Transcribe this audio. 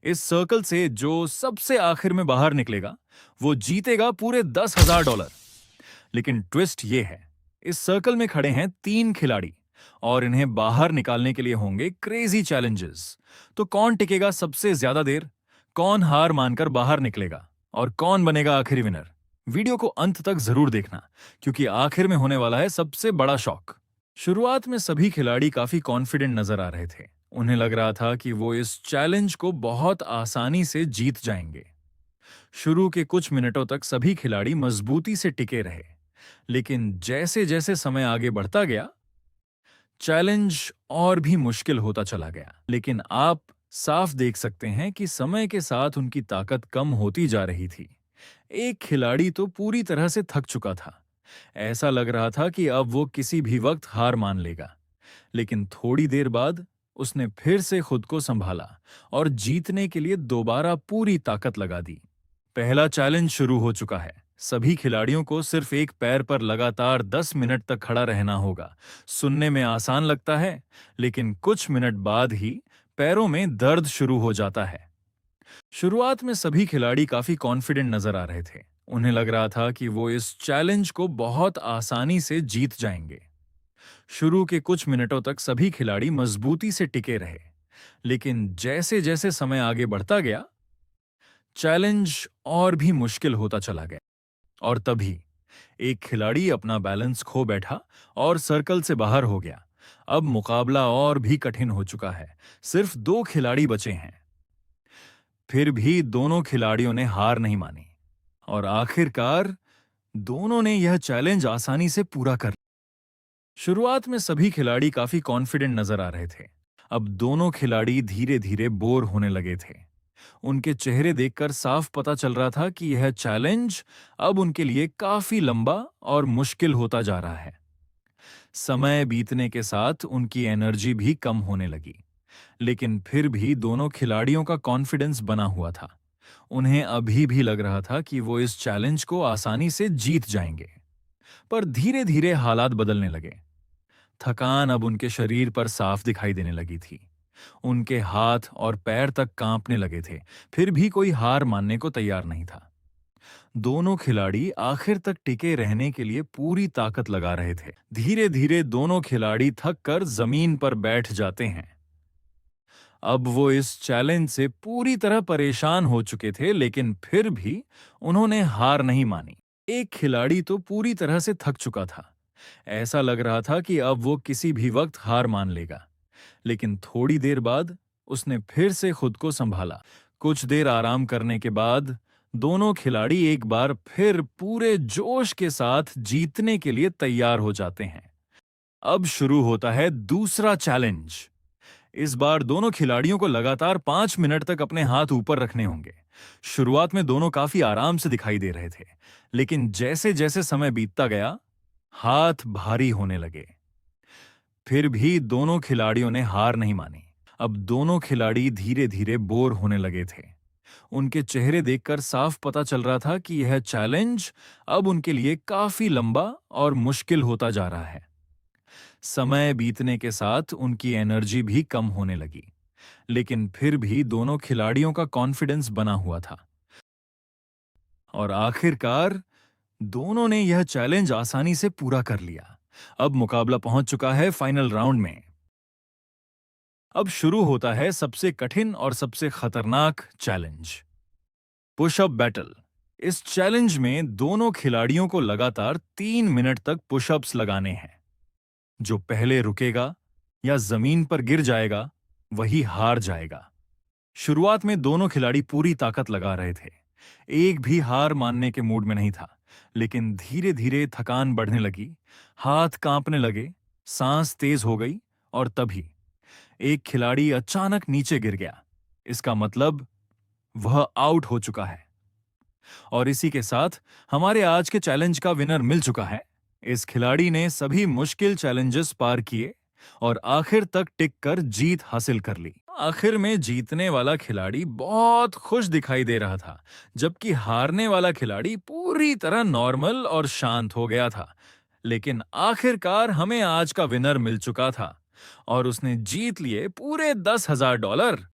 इस सर्कल से जो सबसे आखिर में बाहर निकलेगा वो जीतेगा पूरे $10,000। लेकिन ट्विस्ट ये है, इस सर्कल में खड़े हैं 3 खिलाड़ी और इन्हें बाहर निकालने के लिए होंगे क्रेजी चैलेंजेस। तो कौन टिकेगा सबसे ज्यादा देर, कौन हार मानकर बाहर निकलेगा और कौन बनेगा आखिरी विनर? वीडियो को अंत तक जरूर देखना, क्योंकि आखिर में होने वाला है सबसे बड़ा शॉक। शुरुआत में सभी खिलाड़ी काफी कॉन्फिडेंट नजर आ रहे थे। उन्हें लग रहा था कि वो इस चैलेंज को बहुत आसानी से जीत जाएंगे। शुरू के कुछ मिनटों तक सभी खिलाड़ी मजबूती से टिके रहे, लेकिन जैसे जैसे समय आगे बढ़ता गया, चैलेंज और भी मुश्किल होता चला गया। लेकिन आप साफ देख सकते हैं कि समय के साथ उनकी ताकत कम होती जा रही थी। एक खिलाड़ी तो पूरी तरह से थक चुका था। ऐसा लग रहा था कि अब वो किसी भी वक्त हार मान लेगा। लेकिन थोड़ी देर बाद उसने फिर से खुद को संभाला और जीतने के लिए दोबारा पूरी ताकत लगा दी। पहला चैलेंज शुरू हो चुका है। सभी खिलाड़ियों को सिर्फ एक पैर पर लगातार 10 मिनट तक खड़ा रहना होगा। सुनने में आसान लगता है, लेकिन कुछ मिनट बाद ही पैरों में दर्द शुरू हो जाता है। शुरुआत में सभी खिलाड़ी काफी कॉन्फिडेंट नजर आ रहे थे। उन्हें लग रहा था कि वो इस चैलेंज को बहुत आसानी से जीत जाएंगे। शुरू के कुछ मिनटों तक सभी खिलाड़ी मजबूती से टिके रहे, लेकिन जैसे जैसे समय आगे बढ़ता गया, चैलेंज और भी मुश्किल होता चला गया। और तभी एक खिलाड़ी अपना बैलेंस खो बैठा और सर्कल से बाहर हो गया। अब मुकाबला और भी कठिन हो चुका है। सिर्फ 2 खिलाड़ी बचे हैं। फिर भी दोनों खिलाड़ियों ने हार नहीं मानी और आखिरकार दोनों ने यह चैलेंज आसानी से पूरा कर लिया। शुरुआत में सभी खिलाड़ी काफी कॉन्फिडेंट नजर आ रहे थे। अब दोनों खिलाड़ी धीरे धीरे बोर होने लगे थे। उनके चेहरे देखकर साफ पता चल रहा था कि यह चैलेंज अब उनके लिए काफी लंबा और मुश्किल होता जा रहा है। समय बीतने के साथ उनकी एनर्जी भी कम होने लगी, लेकिन फिर भी दोनों खिलाड़ियों का कॉन्फिडेंस बना हुआ था। उन्हें अभी भी लग रहा था कि वो इस चैलेंज को आसानी से जीत जाएंगे। पर धीरे धीरे हालात बदलने लगे। थकान अब उनके शरीर पर साफ दिखाई देने लगी थी। उनके हाथ और पैर तक कांपने लगे थे। फिर भी कोई हार मानने को तैयार नहीं था। दोनों खिलाड़ी आखिर तक टिके रहने के लिए पूरी ताकत लगा रहे थे। धीरे धीरे दोनों खिलाड़ी थक कर जमीन पर बैठ जाते हैं। अब वो इस चैलेंज से पूरी तरह परेशान हो चुके थे, लेकिन फिर भी उन्होंने हार नहीं मानी। एक खिलाड़ी तो पूरी तरह से थक चुका था। ऐसा लग रहा था कि अब वो किसी भी वक्त हार मान लेगा। लेकिन थोड़ी देर बाद उसने फिर से खुद को संभाला। कुछ देर आराम करने के बाद दोनों खिलाड़ी एक बार फिर पूरे जोश के साथ जीतने के लिए तैयार हो जाते हैं। अब शुरू होता है दूसरा चैलेंज। इस बार दोनों खिलाड़ियों को लगातार 5 मिनट तक अपने हाथ ऊपर रखने होंगे। शुरुआत में दोनों काफी आराम से दिखाई दे रहे थे, लेकिन जैसे जैसे समय बीतता गया, हाथ भारी होने लगे। फिर भी दोनों खिलाड़ियों ने हार नहीं मानी। अब दोनों खिलाड़ी धीरे धीरे बोर होने लगे थे। उनके चेहरे देखकर साफ पता चल रहा था कि यह चैलेंज अब उनके लिए काफी लंबा और मुश्किल होता जा रहा है। समय बीतने के साथ उनकी एनर्जी भी कम होने लगी, लेकिन फिर भी दोनों खिलाड़ियों का कॉन्फिडेंस बना हुआ था। और आखिरकार दोनों ने यह चैलेंज आसानी से पूरा कर लिया। अब मुकाबला पहुंच चुका है फाइनल राउंड में। अब शुरू होता है सबसे कठिन और सबसे खतरनाक चैलेंज, पुशअप बैटल। इस चैलेंज में दोनों खिलाड़ियों को लगातार 3 मिनट तक पुशअप्स लगाने हैं। जो पहले रुकेगा या जमीन पर गिर जाएगा, वही हार जाएगा। शुरुआत में दोनों खिलाड़ी पूरी ताकत लगा रहे थे। एक भी हार मानने के मूड में नहीं था, लेकिन धीरे धीरे थकान बढ़ने लगी, हाथ कांपने लगे, सांस तेज हो गई और तभी एक खिलाड़ी अचानक नीचे गिर गया। इसका मतलब वह आउट हो चुका है। और इसी के साथ हमारे आज के चैलेंज का विनर मिल चुका है। इस खिलाड़ी ने सभी मुश्किल चैलेंजेस पार किए और आखिर तक टिक कर जीत हासिल कर ली। आखिर में जीतने वाला खिलाड़ी बहुत खुश दिखाई दे रहा था, जबकि हारने वाला खिलाड़ी पूरी तरह नॉर्मल और शांत हो गया था। लेकिन आखिरकार हमें आज का विनर मिल चुका था और उसने जीत लिए पूरे $10,000।